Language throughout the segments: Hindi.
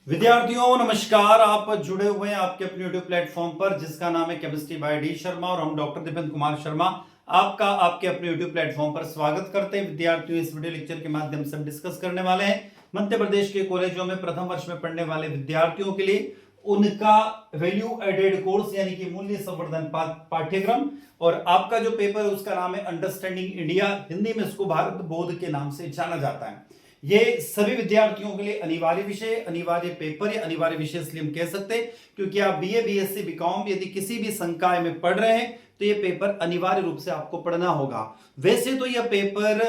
विद्यार्थियों नमस्कार। आप जुड़े हुए हैं आपके अपने यूट्यूब प्लेटफॉर्म पर जिसका नाम है केमिस्ट्री बाय डी शर्मा और हम डॉक्टर दीपेंद्र कुमार शर्मा आपका आपके अपने यूट्यूब प्लेटफॉर्म पर स्वागत करते हैं। विद्यार्थियों, इस वीडियो लेक्चर के माध्यम से हम डिस्कस करने वाले हैं मध्य प्रदेश के कॉलेजों में प्रथम वर्ष में पढ़ने वाले विद्यार्थियों के लिए उनका वैल्यू एडेड कोर्स यानी कि मूल्य संवर्धन पाठ्यक्रम। और आपका जो पेपर है उसका नाम है अंडरस्टैंडिंग इंडिया, हिंदी में इसको भारत बोध के नाम से जाना जाता है। ये सभी विद्यार्थियों के लिए अनिवार्य विषय, अनिवार्य पेपर या अनिवार्य विषय इसलिए हम कह सकते हैं क्योंकि आप बीए, बीएससी, बीकॉम यदि किसी भी संकाय में पढ़ रहे हैं तो ये पेपर अनिवार्य रूप से आपको पढ़ना होगा। वैसे तो यह पेपर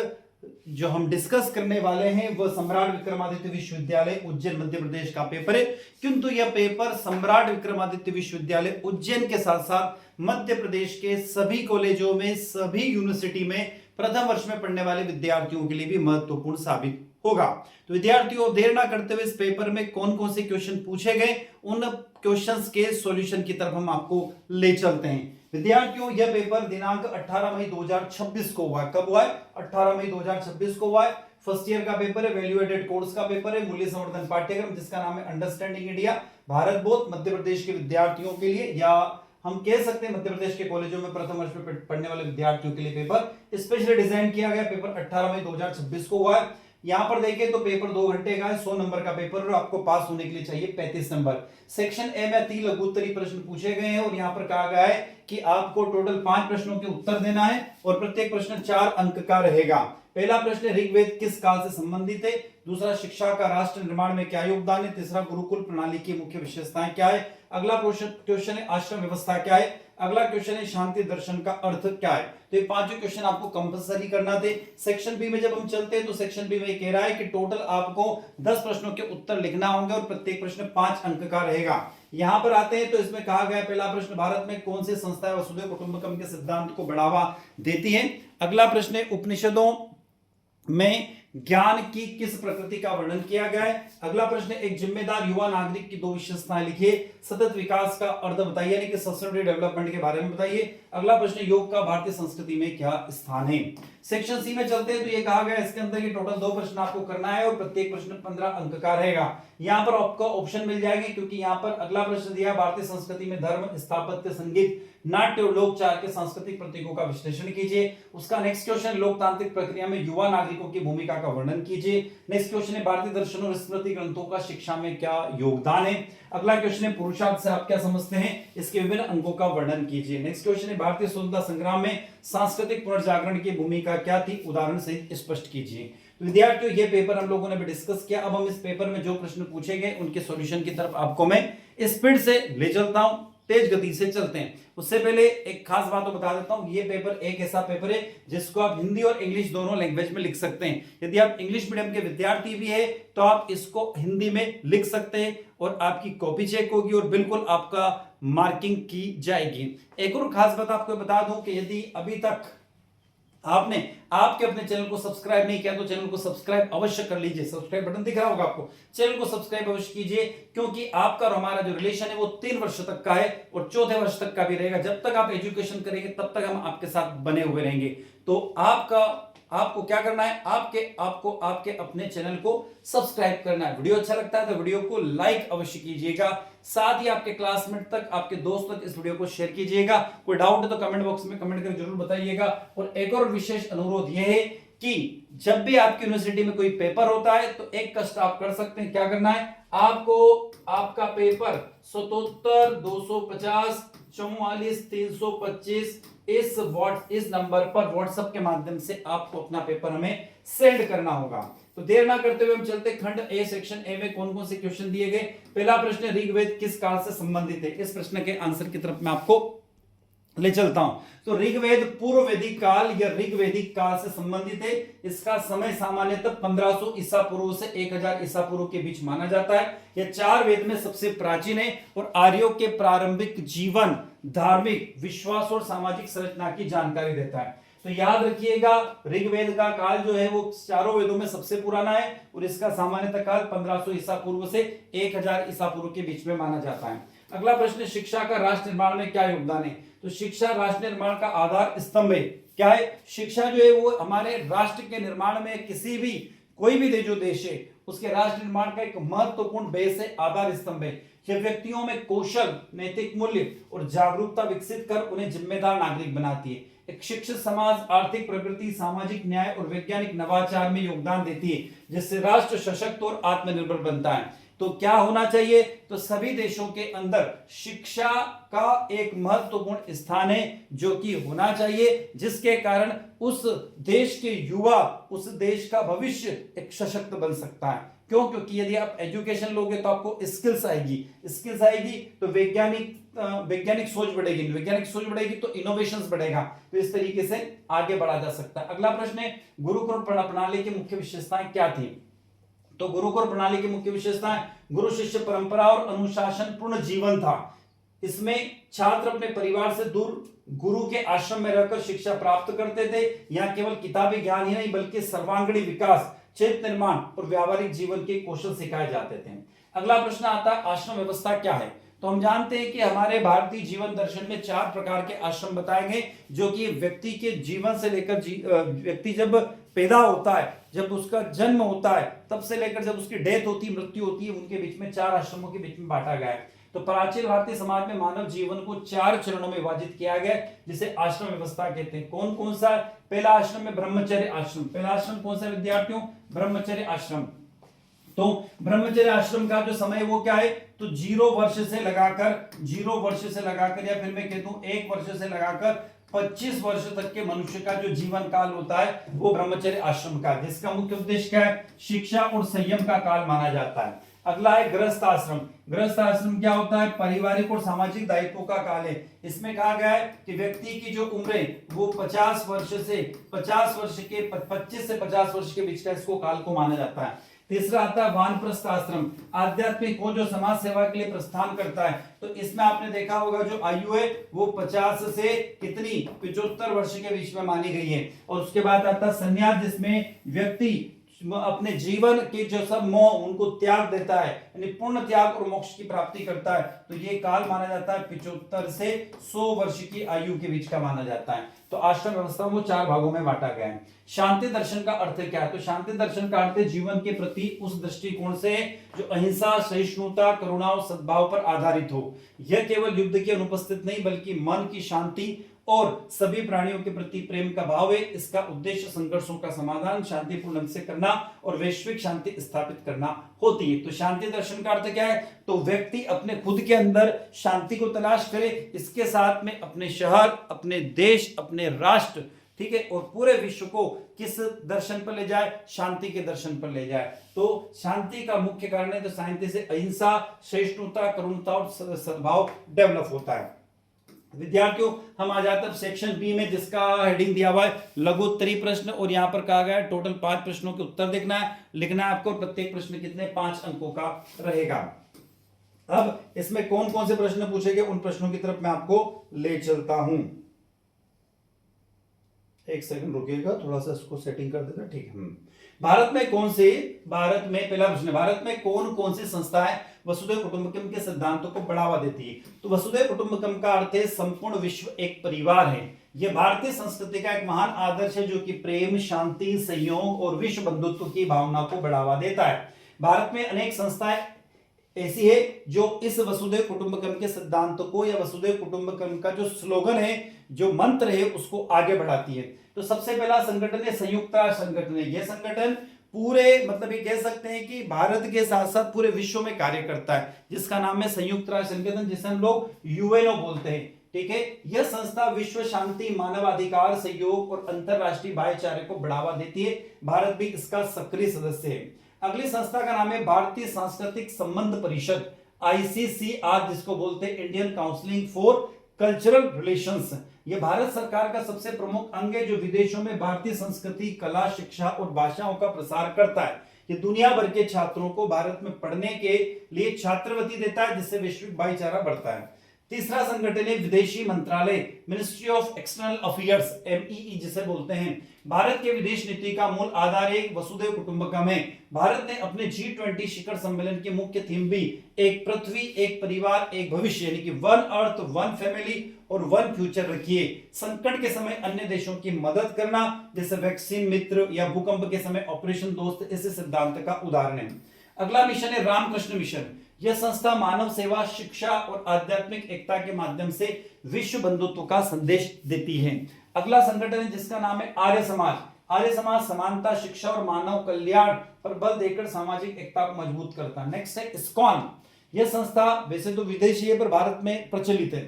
जो हम डिस्कस करने वाले हैं वह सम्राट विक्रमादित्य विश्वविद्यालय उज्जैन मध्य प्रदेश का पेपर है, किंतु यह पेपर सम्राट विक्रमादित्य विश्वविद्यालय उज्जैन के साथ साथ मध्य प्रदेश के सभी कॉलेजों में, सभी यूनिवर्सिटी में प्रथम वर्ष में पढ़ने वाले विद्यार्थियों के लिए भी महत्वपूर्ण साबित होगा। तो विद्यार्थियों, देर ना करते हुए इस पेपर में कौन कौन से क्वेश्चन पूछे गए उन क्वेश्चंस के सॉल्यूशन की तरफ हम आपको ले चलते हैं। विद्यार्थियों, यह पेपर दिनांक 18 मई 2026 को हुआ है। कब हुआ है? 18 मई 2026 को हुआ है। फर्स्ट ईयर का पेपर है, वैल्यू एडेड कोर्स का पेपर है, मूल्य संवर्धन पाठ्यक्रम जिसका नाम है अंडरस्टैंडिंग इंडिया, भारत बोध मध्य प्रदेश के विद्यार्थियों के लिए, या हम कह सकते हैं मध्य प्रदेश के कॉलेजों में प्रथम वर्ष में पढ़ने वाले विद्यार्थियों के लिए पेपर स्पेशली डिजाइन किया गया। पेपर 18 मई 2026 को हुआ है। यहां पर देखें तो पेपर 2 घंटे का है, 100 नंबर का पेपर और आपको पास होने के लिए चाहिए 35 नंबर। सेक्शन ए में 3 लघुत्तरीय प्रश्न पूछे गए हैं और यहां पर कहा गया है कि आपको टोटल 5 प्रश्नों के उत्तर देना है और प्रत्येक प्रश्न 4 अंक का रहेगा। पहला प्रश्न, ऋग्वेद किस काल से संबंधित है? दूसरा, शिक्षा का राष्ट्र निर्माण में क्या योगदान है? तीसरा, गुरुकुल प्रणाली की मुख्य विशेषताएं क्या है? अगला क्वेश्चन है आश्रम व्यवस्था क्या है? अगला क्वेश्चन है शांति दर्शन का अर्थ क्या है? तो ये पांचों क्वेश्चन आपको कंपलसरी करना थे। सेक्शन बी में जब हम चलते हैं तो सेक्शन बी में कह रहा है कि टोटल आपको 10 प्रश्नों के उत्तर लिखना होंगे और प्रत्येक प्रश्न 5 अंक का रहेगा। यहां पर आते हैं तो इसमें कहा गया पहला प्रश्न, भारत में कौन सी संस्थाएं वसुधैव कुटुंबकम के सिद्धांत को बढ़ावा देती हैं? अगला प्रश्न है उपनिषदों में ज्ञान की किस प्रकृति का वर्णन किया गया है? अगला प्रश्न, एक जिम्मेदार युवा नागरिक की 2 विशेषताएं लिखिए। सतत विकास का अर्थ बताइए, यानी कि सस्टेनेबल डेवलपमेंट के बारे में बताइए। अगला प्रश्न, योग का भारतीय संस्कृति में क्या स्थान है? सेक्शन सी में चलते हैं तो ये कहा गया इसके अंदर कि टोटल 2 प्रश्न आपको करना है और प्रत्येक प्रश्न 15 अंक का रहेगा। यहां पर आपको ऑप्शन मिल जाएंगे क्योंकि यहां पर अगला प्रश्न दिया भारतीय संस्कृति में धर्म, स्थापत्य, संगीत, नाट्य और लोकचार के सांस्कृतिक प्रतीकों का विश्लेषण कीजिए। उसका नेक्स्ट क्वेश्चन, लोकतांत्रिक प्रक्रिया में युवा नागरिकों की भूमिका का वर्णन कीजिए। नेक्स्ट क्वेश्चन है भारतीय दर्शन और स्मृति ग्रंथों का शिक्षा में क्या योगदान है? अगला क्वेश्चन है पुरुषार्थ से आप क्या समझते हैं? इसके विभिन्न अंगों का वर्णन कीजिए। नेक्स्ट क्वेश्चन है भारतीय स्वतंत्रता संग्राम में सांस्कृतिक पुनर्जागरण की भूमिका क्या थी? उदाहरण सहित स्पष्ट कीजिए। विद्यार्थियों, ये पेपर हम लोगों ने भी डिस्कस किया। अब हम इस पेपर में जो प्रश्न पूछे गए उनके सॉल्यूशन की तरफ आपको मैं स्पीड से ले चलता हूं, तेज गति से चलते हैं। उससे पहले एक खास बात बता देता हूं, ये पेपर एक ऐसा पेपर है जिसको आप हिंदी और इंग्लिश दोनों लैंग्वेज में लिख सकते हैं। यदि आप इंग्लिश मीडियम के विद्यार्थी भी है तो आप इसको हिंदी में लिख सकते हैं और आपकी कॉपी चेक होगी और बिल्कुल आपका मार्किंग की जाएगी। एक और खास बात आपको बता दूं कि यदि अभी तक आपने आपके अपने चैनल को सब्सक्राइब नहीं किया तो चैनल को सब्सक्राइब अवश्य कर लीजिए। सब्सक्राइब बटन दिख रहा होगा आपको, चैनल को सब्सक्राइब अवश्य कीजिए क्योंकि आपका और हमारा जो रिलेशन है वो 3 वर्ष तक का है और 4थे वर्ष तक का भी रहेगा। जब तक आप एजुकेशन करेंगे तब तक हम आपके साथ बने हुए रहेंगे। तो आपको क्या करना है? आपको आपके अपने चैनल को सब्सक्राइब करना है। वीडियो अच्छा लगता है तो वीडियो को लाइक अवश्य कीजिएगा, साथ ही आपके क्लासमेट तक, आपके दोस्त तक इस वीडियो को शेयर कीजिएगा। कोई डाउट है तो कमेंट बॉक्स में कमेंट करके जरूर बताइएगा। और एक और विशेष अनुरोध यह है कि जब भी आपकी यूनिवर्सिटी में कोई पेपर होता है तो एक कष्ट आप कर सकते हैं। क्या करना है? आपको आपका पेपर 77 250 44 325 इस नंबर पर व्हाट्सएप के माध्यम से आपको अपना पेपर हमें सेंड करना होगा। तो देर ना करते हुए हम चलते खंड ए, सेक्शन ए में कौन कौन से क्वेश्चन दिए गए। पहला प्रश्न, ऋग्वेद किस काल से संबंधित है? इस प्रश्न के आंसर की तरफ मैं आपको ले चलता हूं। तो ऋग्वेद पूर्व वैदिक काल या ऋग्वेदिक काल से संबंधित है। इसका समय सामान्यतः 1500 ईसा पूर्व से 1000 ईसा पूर्व के बीच माना जाता है। यह 4 वेद में सबसे प्राचीन है और आर्यों के प्रारंभिक जीवन, धार्मिक विश्वास और सामाजिक संरचना की जानकारी देता है। तो याद रखिएगा, ऋग्वेद का काल जो है वो चारों वेदों में सबसे पुराना है और इसका सामान्यतः काल 1500 ईसा पूर्व से 1000 ईसा पूर्व के बीच में माना जाता है। अगला प्रश्न, शिक्षा का राष्ट्र निर्माण में क्या योगदान है? तो शिक्षा राष्ट्र निर्माण का आधार स्तंभ है। क्या है? शिक्षा जो है वो हमारे राष्ट्र के निर्माण में कोई भी जो देश है उसके राष्ट्र निर्माण का एक महत्वपूर्ण बेस है, आधार स्तंभ है। यह व्यक्तियों में कौशल, नैतिक मूल्य और जागरूकता विकसित कर उन्हें जिम्मेदार नागरिक बनाती है। एक शिक्षित समाज आर्थिक प्रगति, सामाजिक न्याय और वैज्ञानिक नवाचार में योगदान देती है, जिससे राष्ट्र सशक्त और आत्मनिर्भर बनता है। तो क्या होना चाहिए? तो सभी देशों के अंदर शिक्षा का एक महत्वपूर्ण स्थान है जो कि होना चाहिए, जिसके कारण उस देश के युवा, उस देश का भविष्य एक सशक्त बन सकता है। क्यों? क्योंकि यदि आप एजुकेशन लोगे तो आपको स्किल्स आएगी तो वैज्ञानिक सोच बढ़ेगी, वैज्ञानिक सोच बढ़ेगी तो इनोवेशंस बढ़ेगा, तो इस तरीके से आगे बढ़ा जा सकता है। अगला प्रश्न है, गुरुकुल प्रणाली की मुख्य विशेषताएं क्या थी? तो गुरुकुल प्रणाली की मुख्य विशेषताएं गुरु शिष्य परंपरा और अनुशासन पूर्ण जीवन था। इसमें छात्र अपने परिवार से दूर गुरु के आश्रम में रहकर शिक्षा प्राप्त करते थे। यहाँ केवल किताबी ज्ञान ही नहीं बल्कि सर्वांगीण विकास, चरित्र निर्माण और व्यावहारिक जीवन के कौशल सिखाए जाते थे। अगला प्रश्न आता है, आश्रम व्यवस्था क्या है? तो हम जानते हैं कि हमारे भारतीय जीवन दर्शन में 4 प्रकार के आश्रम बताए गए, जो कि व्यक्ति के जीवन से लेकर व्यक्ति जब पैदा होता है, जब उसका जन्म होता है, तब से लेकर जब उसकी डेथ होती है, मृत्यु होती है, उनके बीच में 4 आश्रमों के बीच में बांटा गया है। तो प्राचीन भारतीय समाज में मानव जीवन को 4 चरणों में विभाजित किया गया, जिसे आश्रम व्यवस्था कहते हैं। कौन कौन सा? पहला आश्रम में ब्रह्मचर्य आश्रम। पहला आश्रम कौन सा विद्यार्थियों? ब्रह्मचर्य आश्रम। तो ब्रह्मचर्य आश्रम का जो समय वो क्या है? तो 0 वर्ष से लगाकर या फिर मैं कह दूं 1 वर्ष से लगाकर 25 वर्ष तक के मनुष्य का जो जीवन काल होता है वो ब्रह्मचर्य आश्रम का, जिसका मुख्य उद्देश्य क्या है? शिक्षा और संयम का काल माना जाता है। अगला है गृहस्थ आश्रम। गृहस्थ आश्रम क्या होता है? पारिवारिक और सामाजिक दायित्वों का काल है। इसमें कहा गया है कि व्यक्ति की जो उम्र है वो 25 से 50 वर्ष के बीच का इसको काल को माना जाता है। तीसरा आता है वानप्रस्थ आश्रम, आध्यात्मिक को जो समाज सेवा के लिए प्रस्थान करता है। तो इसमें आपने देखा होगा जो आयु है वो 50 से कितनी 75 वर्ष के बीच में मानी गई है। और उसके बाद आता है संन्यास, जिसमें व्यक्ति अपने जीवन के जो सब मोह उनको त्याग देता है, यानी पूर्ण त्याग और मोक्ष की प्राप्ति करता है। तो ये काल माना जाता है 75 से 100 वर्ष की आयु के बीच का माना जाता है। तो आश्रम व्यवस्था वो 4 भागों में बांटा गया है। शांति दर्शन का अर्थ क्या है? तो शांति दर्शन का अर्थ जीवन के प्रति उस दृष्टिकोण से जो अहिंसा, सहिष्णुता, करुणा और सद्भाव पर आधारित हो। यह केवल युद्ध की अनुपस्थित नहीं बल्कि मन की शांति और सभी प्राणियों के प्रति प्रेम का भाव है। इसका उद्देश्य संघर्षों का समाधान शांतिपूर्ण ढंग से करना और वैश्विक शांति स्थापित करना होती है। तो शांति दर्शन का अर्थ क्या है? तो व्यक्ति अपने खुद के अंदर शांति को तलाश करे, इसके साथ में अपने शहर, अपने देश, अपने राष्ट्र, ठीक है, और पूरे विश्व को किस दर्शन पर ले जाए? शांति के दर्शन पर ले जाए। तो शांति का मुख्य कारण है तो शांति से अहिंसा, सहिष्णुता, करुणता और सद्भाव डेवलप होता है। विद्यार्थियों हम आ जाते हैं सेक्शन बी में, जिसका हेडिंग दिया हुआ है लघुत्तरीय प्रश्न, और यहां पर कहा गया है टोटल 5 प्रश्नों के उत्तर देखना है, लिखना है आपको। प्रत्येक प्रश्न कितने? 5 अंकों का रहेगा। अब इसमें कौन कौन से प्रश्न पूछे गए उन प्रश्नों की तरफ मैं आपको ले चलता हूं। एक सेकंड रुकिएगा, थोड़ा सा इसको सेटिंग कर देगा, ठीक है। भारत में पहला प्रश्न, भारत में कौन कौन सी संस्थाएं वसुधैव कुटुंबकम के सिद्धांतों को बढ़ावा देती है? तो वसुधैव कुटुंबकम का अर्थ है संपूर्ण विश्व एक परिवार है। यह भारतीय संस्कृति का एक महान आदर्श है जो कि प्रेम, शांति, सहयोग और विश्व बंधुत्व की भावना को बढ़ावा देता है। भारत में अनेक संस्थाएं ऐसी है जो इस वसुधैव कुटुंबकम के सिद्धांत को या वसुधैव कुटुंबकम का जो स्लोगन है, जो मंत्र है, उसको आगे बढ़ाती है। तो सबसे पहला संगठन है संयुक्त राष्ट्र संगठन है। यह संगठन पूरे मतलब ये कह सकते हैं कि भारत के साथ साथ पूरे विश्व में कार्य करता है, जिसका नाम है संयुक्त राष्ट्र संगठन, जिसे हम लोग यूएनओ बोलते हैं। ठीक है, यह संस्था विश्व शांति, मानवाधिकार, सहयोग और अंतरराष्ट्रीय भाईचारे को बढ़ावा देती है। भारत भी इसका सक्रिय सदस्य है। अगली संस्था का नाम है भारतीय सांस्कृतिक संबंध परिषद, ICCR, जिसको बोलते हैं Indian council for cultural relations. यह भारत सरकार का सबसे प्रमुख अंग है जो विदेशों में भारतीय संस्कृति, कला, शिक्षा और भाषाओं का प्रसार करता है। ये दुनिया भर के छात्रों को भारत में पढ़ने के लिए छात्रवृत्ति देता है, जिससे वैश्विक भाईचारा बढ़ता है। तीसरा संगठन है विदेशी मंत्रालय, ministry of external affairs, MEE जिसे बोलते हैं। भारत के विदेश नीति का मूल आधार एक वसुधैव कुटुंबकम है। भारत ने अपने G20 शिखर सम्मेलन की मुख्य थीम भी एक पृथ्वी, एक परिवार, एक भविष्य यानी कि वन अर्थ, वन फैमिली और वन फ्यूचर रखी है। संकट के समय अन्य देशों की मदद करना, जैसे वैक्सीन मित्र या भूकंप के समय ऑपरेशन दोस्त, इस सिद्धांत का उदाहरण है। अगला मिशन है रामकृष्ण मिशन। यह संस्था मानव सेवा, शिक्षा और आध्यात्मिक एकता के माध्यम से विश्व बंधुत्व का संदेश देती है। अगला संगठन है जिसका नाम है आर्य समाज। आर्य समाज समानता, शिक्षा और मानव कल्याण पर बल देकर सामाजिक एकता को मजबूत करता है। नेक्स्ट है इस्कॉन। यह संस्था वैसे तो विदेशी है पर भारत में प्रचलित है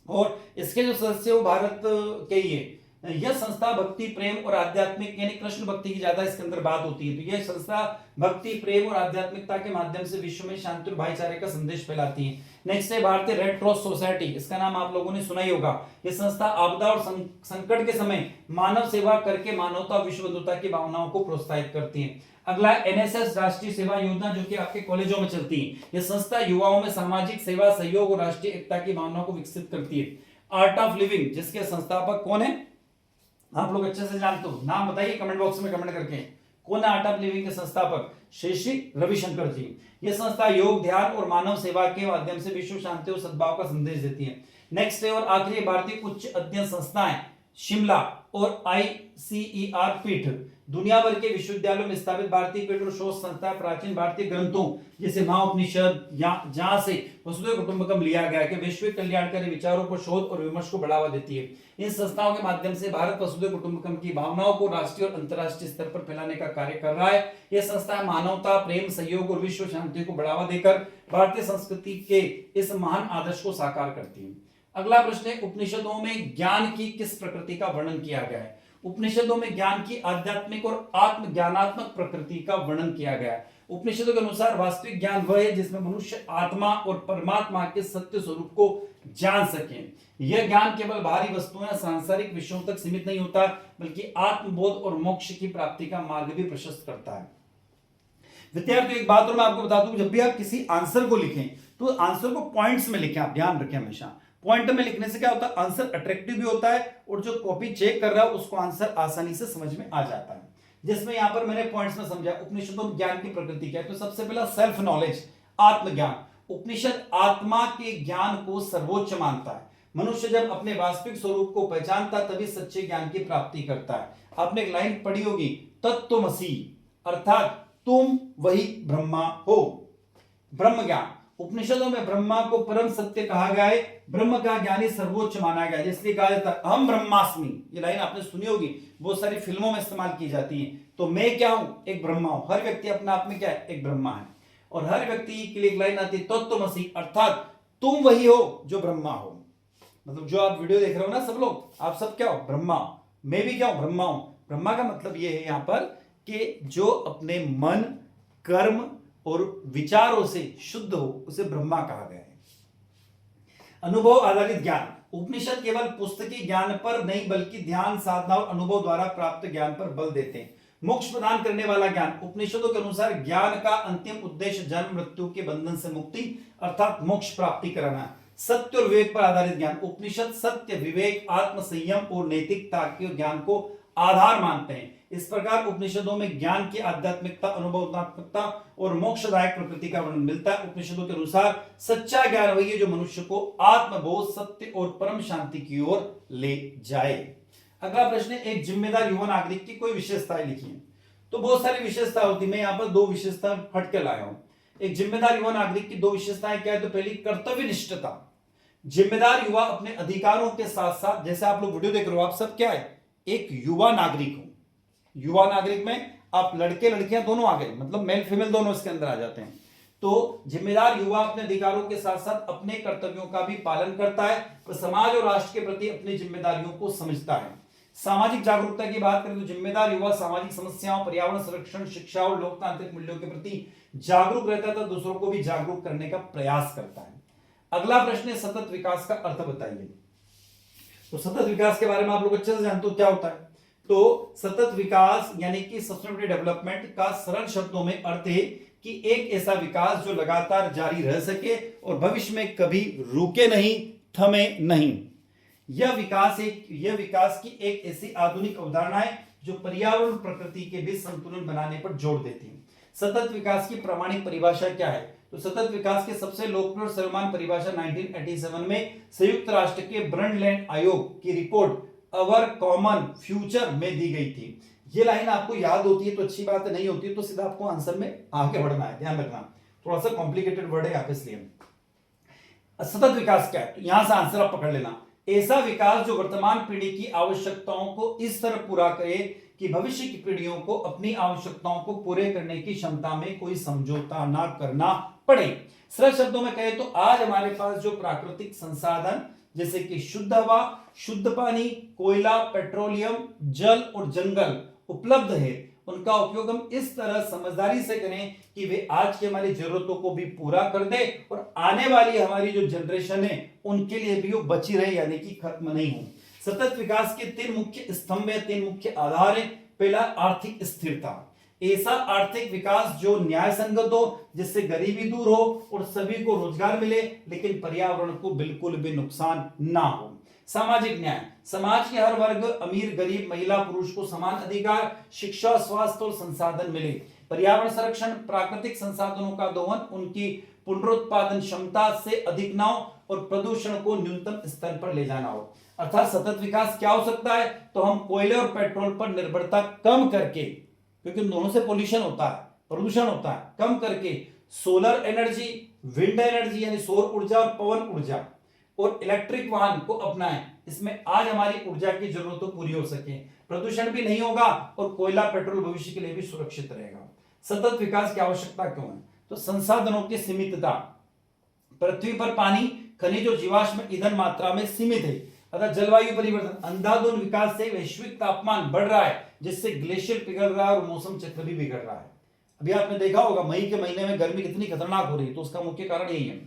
और इसके जो सदस्य वो भारत के ही है। यह संस्था भक्ति, प्रेम और आध्यात्मिक यानी कृष्ण भक्ति की ज्यादा इसके अंदर बात होती है। तो यह संस्था भक्ति, प्रेम और आध्यात्मिकता के माध्यम से विश्व में शांति और भाईचारे का संदेश फैलाती है। नेक्स्ट है भारतीय रेड क्रॉस सोसाइटी। इसका नाम आप लोगों ने सुना ही होगा। यह संस्था आपदा और संकट के समय मानव सेवा करके मानवता और विश्व बंधुता की भावनाओं को प्रोत्साहित करती है। अगला एनएसएस राष्ट्रीय सेवा योजना, जो कि आपके कॉलेजों में चलती है। यह संस्था युवाओं में सामाजिक सेवा, सहयोग और राष्ट्रीय एकता की भावना को विकसित करती है। आर्ट ऑफ लिविंग, जिसके संस्थापक कौन है आप लोग अच्छे से जानते हो, नाम बताइए कमेंट बॉक्स में कमेंट करके। कौन है आर्ट ऑफ लिविंग के संस्थापक? श्री रविशंकर जी। यह संस्था योग, ध्यान और मानव सेवा के माध्यम से विश्व शांति और सद्भाव का संदेश देती है। नेक्स्ट है और आखिरी भारतीय उच्च अध्ययन संस्थाएं, शिमला और आईसीईआर पीठ। दुनिया भर के विश्वविद्यालयों में स्थापित भारतीय पीठ और शोध संस्था प्राचीन भारतीय ग्रंथों जैसे महाउपनिषद जहां से वसुधैव कुटुंबकम लिया गया के वैश्विक कल्याणकारी विचारों को शोध और विमर्श को बढ़ावा देती है। इन संस्थाओं के माध्यम से भारत वसुधैव कुटुंबकम की भावनाओं को राष्ट्रीय और अंतर्राष्ट्रीय स्तर पर फैलाने का कार्य कर रहा है। यह संस्थाएं मानवता, प्रेम, सहयोग और विश्व शांति को बढ़ावा देकर भारतीय संस्कृति के इस महान आदर्श को साकार करती है। अगला प्रश्न है उपनिषदों में ज्ञान की किस प्रकृति का वर्णन किया गया है? उपनिषदों में ज्ञान की आध्यात्मिक और आत्मज्ञानात्मक प्रकृति का वर्णन किया गया है। उपनिषदों के अनुसार वास्तविक ज्ञान वह है जिसमें मनुष्य आत्मा और परमात्मा के सत्य स्वरूप को जान सके। यह ज्ञान केवल बाहरी वस्तुओं या सांसारिक विषयों तक सीमित नहीं होता, बल्कि आत्मबोध और मोक्ष की प्राप्ति का मार्ग भी प्रशस्त करता है। विद्यार्थियों, एक बात और मैं आपको बता दूं, जब भी आप किसी आंसर को लिखें तो आंसर को पॉइंट्स में लिखें। आप ध्यान रखें, हमेशा पॉइंट में लिखने से क्या होता है, आंसर अट्रैक्टिव भी होता है और जो कॉपी चेक कर रहा है उसको आंसर आसानी से समझ में आ जाता है। जिसमें यहां पर मैंने पॉइंट्स में समझा उपनिषदों में ज्ञान की प्रकृति क्या है। तो सबसे पहला सेल्फ नॉलेज, आत्मज्ञान। उपनिषद आत्मा के ज्ञान को सर्वोच्च मानता है। मनुष्य जब अपने वास्तविक स्वरूप को पहचानता तभी सच्चे ज्ञान की प्राप्ति करता है। आपने एक लाइन पढ़ी होगी, तत्त्वमसि, अर्थात तुम वही ब्रह्मा हो। ब्रह्म ज्ञान, उपनिषदों में ब्रह्मा को परम सत्य कहा गया है। ब्रह्म का ज्ञानी सर्वोच्च माना गया है, इसलिए कहा जाता है अहम ब्रह्मास्मि। ये लाइन आपने सुनी होगी, बहुत सारी फिल्मों में इस्तेमाल की जाती है। तो मैं क्या हूं? एक ब्रह्मा हूं। हर व्यक्ति अपने आप में क्या है? एक ब्रह्मा है। और हर व्यक्ति के लिए एक लाइन आती है, तत्त्वमसि, अर्थात तुम वही हो जो ब्रह्मा हो। मतलब जो आप वीडियो देख रहे हो ना सब लोग, आप सब क्या हो? ब्रह्मा। मैं भी क्या हूं? ब्रह्मा हूं। ब्रह्मा का मतलब यह है यहां पर कि जो अपने मन, कर्म और विचारों से शुद्ध हो उसे ब्रह्मा कहा गया है। अनुभव आधारित ज्ञान, उपनिषद केवल पुस्तकीय ज्ञान पर नहीं बल्कि ध्यान, साधना और अनुभव द्वारा प्राप्त ज्ञान पर बल देते हैं। मोक्ष प्रदान करने वाला ज्ञान, उपनिषदों के अनुसार ज्ञान का अंतिम उद्देश्य जन्म मृत्यु के बंधन से मुक्ति अर्थात मोक्ष प्राप्ति कराना। सत्य और विवेक पर आधारित ज्ञान, उपनिषद सत्य, विवेक, आत्म संयम और नैतिकता के ज्ञान को आधार मानते हैं। इस प्रकार उपनिषदों में ज्ञान की आध्यात्मिकता, अनुभवात्मकता और मोक्षदायक प्रकृति का वर्णन मिलता है। उपनिषदों के अनुसार सच्चा ज्ञान वही है जो मनुष्य को आत्मबोध, सत्य और परम शांति की ओर ले जाए। अगला प्रश्न है, एक जिम्मेदार युवा नागरिक की कोई विशेषताएं लिखिए। तो बहुत सारी विशेषता होती है, मैं यहाँ पर दो विशेषता हट के लाया हूं। एक जिम्मेदार युवा नागरिक की दो विशेषताएं क्या है? तो पहली कर्तव्यनिष्ठता। जिम्मेदार युवा अपने अधिकारों के साथ साथ, जैसे आप लोग वीडियो देख रहे हो, आप सब क्या है? एक युवा नागरिक हो। युवा नागरिक में आप लड़के लड़कियां दोनों आ गए, मतलब मेल फीमेल दोनों इसके अंदर आ जाते हैं। तो जिम्मेदार युवा अपने अधिकारों के साथ साथ अपने कर्तव्यों का भी पालन करता है और समाज और राष्ट्र के प्रति अपनी जिम्मेदारियों को समझता है। सामाजिक जागरूकता की बात करें तो जिम्मेदार युवा सामाजिक समस्याओं, पर्यावरण संरक्षण, शिक्षा और लोकतांत्रिक मूल्यों के प्रति जागरूक रहता है तो दूसरों को भी जागरूक करने का प्रयास करता है। अगला प्रश्न है, सतत विकास का अर्थ बताइए। तो सतत विकास के बारे में आप लोग अच्छे से जानते हो क्या होता है। तो सतत विकास यानी कि सस्टेनेबल डेवलपमेंट का सरल शब्दों में अर्थ है कि एक ऐसा विकास जो लगातार जारी रह सके और भविष्य में कभी रुके नहीं, थमे नहीं। यह विकास की एक ऐसी आधुनिक अवधारणा है जो पर्यावरण प्रकृति के बीच संतुलन बनाने पर जोर देती है। सतत विकास की प्रामाणिक परिभाषा क्या है? तो सतत विकास के सबसे लोकप्रिय और सर्वमान्य परिभाषा 1987 में संयुक्त राष्ट्र के ब्रंडलैंड आयोग की रिपोर्ट अवर कॉमन फ्यूचर में दी गई थी। ये लाइन आपको याद होती है तो अच्छी बात है, नहीं होती है तो सीधा आपको आंसर में आगे बढ़ना है, ध्यान रखना। थोड़ा सा कॉम्प्लिकेटेड वर्ड है यहाँ पे, इसलिए सतत विकास क्या है तो यहां से आंसर आप पकड़ लेना। ऐसा विकास जो वर्तमान पीढ़ी की आवश्यकताओं को इस तरह पूरा करे कि भविष्य की पीढ़ियों को अपनी आवश्यकताओं को पूरे करने की क्षमता में कोई समझौता ना करना पड़े। सरल शब्दों में कहे तो आज हमारे पास जो प्राकृतिक संसाधन जैसे कि शुद्ध हवा, शुद्ध पानी, कोयला, पेट्रोलियम, जल और जंगल उपलब्ध है, उनका उपयोग हम इस तरह समझदारी से करें कि वे आज की हमारी जरूरतों को भी पूरा कर दे और आने वाली हमारी जो जनरेशन है उनके लिए भी वो बची रहे, यानी कि खत्म नहीं हो। सतत विकास के 3 मुख्य स्तंभ है, 3 मुख्य आधार है। पहला, आर्थिक स्थिरता। ऐसा आर्थिक विकास जो न्याय संगत हो, जिससे गरीबी दूर हो और सभी को रोजगार मिले, लेकिन पर्यावरण को बिल्कुल भी नुकसान ना हो। सामाजिक न्याय, समाज के हर वर्ग, अमीर गरीब, महिला पुरुष को समान अधिकार, शिक्षा, स्वास्थ्य और संसाधन मिले। पर्यावरण संरक्षण, प्राकृतिक संसाधनों का दोहन उनकी पुनरुत्पादन क्षमता से अधिक ना हो और प्रदूषण को न्यूनतम स्तर पर ले जाना हो। अर्थात सतत विकास क्या हो सकता है? तो हम कोयले और पेट्रोल पर निर्भरता कम करके, क्योंकि इन दोनों से पोल्यूशन होता है, प्रदूषण होता है, कम करके सोलर एनर्जी, विंड एनर्जी यानी सौर ऊर्जा और पवन ऊर्जा और इलेक्ट्रिक वाहन को अपनाएं। इसमें आज हमारी ऊर्जा की जरूरत पूरी हो सके, प्रदूषण भी नहीं होगा और कोयला पेट्रोल भविष्य के लिए भी सुरक्षित रहेगा। सतत विकास की आवश्यकता क्यों है? तो संसाधनों की सीमितता, पृथ्वी पर पानी, खनिज और जीवाश्म ईंधन मात्रा में सीमित है। अतः जलवायु परिवर्तन, अंधाधुंध विकास से वैश्विक तापमान बढ़ रहा है, जिससे ग्लेशियर पिघल रहा है और मौसम चक्र भी बिगड़ रहा है। अभी आपने देखा होगा मई के महीने में गर्मी कितनी खतरनाक हो रही है, तो उसका मुख्य कारण यही है।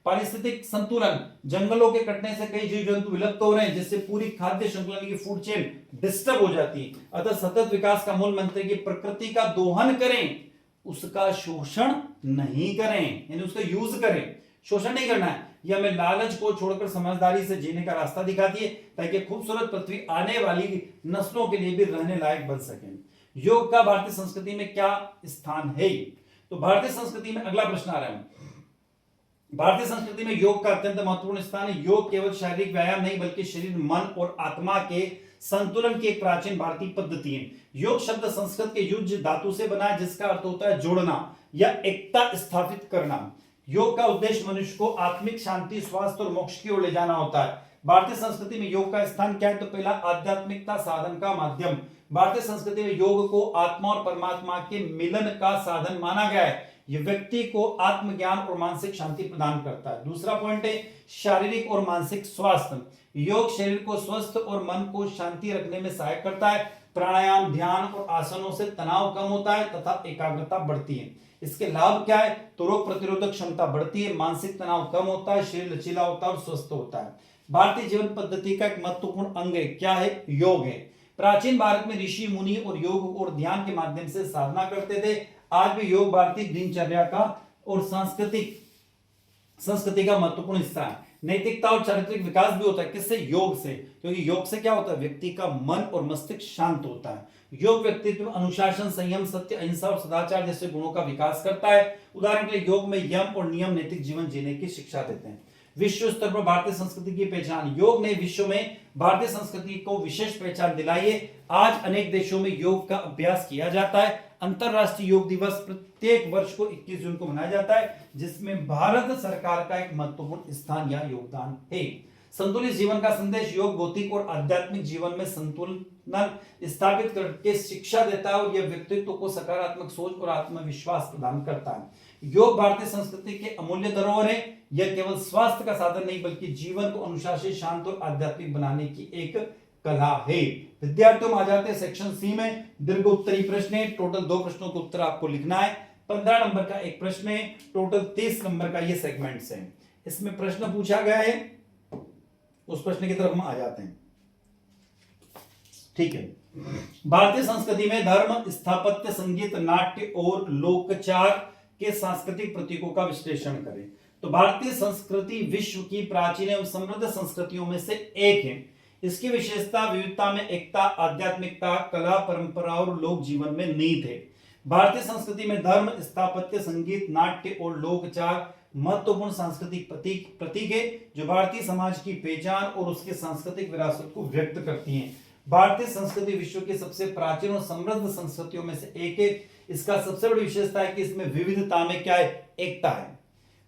पारिस्थितिक संतुलन, जंगलों के कटने से कई जीव जंतु विलुप्त हो रहे हैं, जिससे पूरी खाद्य श्रृंखला की फूड चेन डिस्टर्ब हो जाती है। अतः सतत विकास का मूल मंत्र है कि प्रकृति का दोहन करें, उसका शोषण नहीं करें, यानी उसका यूज करें, शोषण नहीं करना है। यह हमें लालच को छोड़कर समझदारी से जीने का रास्ता दिखाती है, ताकि खूबसूरत पृथ्वी आने वाली नस्लों के लिए भी रहने लायक बन सके। योग का भारतीय संस्कृति में क्या स्थान है? तो भारतीय संस्कृति में अगला प्रश्न आ रहा है, भारतीय संस्कृति में योग का अत्यंत महत्वपूर्ण स्थान है। योग केवल शारीरिक व्यायाम नहीं, बल्कि शरीर, मन और आत्मा के संतुलन की एक प्राचीन भारतीय पद्धति है। योग शब्द संस्कृत के युज धातु से बना है, जिसका अर्थ होता है जोड़ना या एकता स्थापित करना। योग का उद्देश्य मनुष्य को आत्मिक शांति, स्वास्थ्य और मोक्ष की ओर ले जाना होता है। भारतीय संस्कृति में योग का स्थान क्या है? तो पहला, आध्यात्मिकता साधन का माध्यम। भारतीय संस्कृति में योग को आत्मा और परमात्मा के मिलन का साधन माना गया है। यह व्यक्ति को आत्मज्ञान और मानसिक शांति प्रदान करता है। दूसरा पॉइंट है शारीरिक और मानसिक स्वास्थ्य। योग शरीर को स्वस्थ और मन को शांति रखने में सहायक करता है। प्राणायाम, ध्यान और आसनों से तनाव कम होता है तथा एकाग्रता बढ़ती है। इसके लाभ क्या है? तो रोग प्रतिरोधक क्षमता बढ़ती है, मानसिक तनाव कम होता है, शरीर लचीला होता है और स्वस्थ होता है। भारतीय जीवन पद्धति का एक महत्वपूर्ण अंग है, क्या है? योग है। प्राचीन भारत में ऋषि मुनि और योग और ध्यान के माध्यम से साधना करते थे। आज भी योग भारतीय दिनचर्या का और संस्कृति का महत्वपूर्ण हिस्सा है। नैतिकता और चारित्रिक विकास भी होता है, किससे? योग से। क्योंकि योग से क्या होता है? व्यक्ति का मन और मस्तिष्क शांत होता है। योग व्यक्तित्व में अनुशासन, संयम, सत्य, अहिंसा और सदाचार जैसे गुणों का विकास करता है। उदाहरण के लिए योग में यम और नियम नैतिक जीवन जीने की शिक्षा देते हैं। विश्व स्तर पर भारतीय संस्कृति की पहचान, योग ने विश्व में भारतीय संस्कृति को विशेष पहचान दिलाई है। आज अनेक देशों में योग का अभ्यास किया जाता है। अंतरराष्ट्रीय योग दिवस प्रत्येक वर्ष को 21 जून को मनाया जाता है, जिसमें भारत सरकार का एक महत्वपूर्ण स्थान या योगदान है। संतुलित जीवन का संदेश, योग भौतिक और आध्यात्मिक जीवन में संतुलन स्थापित करके शिक्षा देता है और यह व्यक्तित्व को सकारात्मक सोच और आत्मविश्वास प्रदान करता है। योग भारतीय संस्कृति के अमूल्य धरोहर है। यह केवल स्वास्थ्य का साधन नहीं, बल्कि जीवन को अनुशासित, शांत और आध्यात्मिक बनाने की एक कला है। विद्यार्थियों आ जाते हैं सेक्शन सी में। दीर्घ उत्तरी प्रश्न है, टोटल 2 प्रश्नों का उत्तर आपको लिखना है। 15 नंबर का एक प्रश्न है, टोटल 30 नंबर का ये सेगमेंट्स है। इसमें प्रश्न पूछा गया है, उस प्रश्न की तरफ हम आ जाते हैं। ठीक है। भारतीय संस्कृति में धर्म, स्थापत्य, संगीत, नाट्य और लोकचार के सांस्कृतिक प्रतीकों का विश्लेषण करें। तो भारतीय संस्कृति विश्व की प्राचीन एवं समृद्ध संस्कृतियों में से एक है। इसकी विशेषता विविधता में एकता, आध्यात्मिकता, कला, परंपरा और लोक जीवन में नीत है। भारतीय संस्कृति में धर्म, स्थापत्य, संगीत, नाट्य और लोकचार महत्वपूर्ण सांस्कृतिक प्रतीक है जो भारतीय समाज की पहचान और उसके सांस्कृतिक विरासत को व्यक्त करती हैं। भारतीय संस्कृति विश्व की सबसे प्राचीन और समृद्ध संस्कृतियों में से एक है। इसका सबसे बड़ी विशेषता है कि इसमें विविधता में क्या है, एकता है।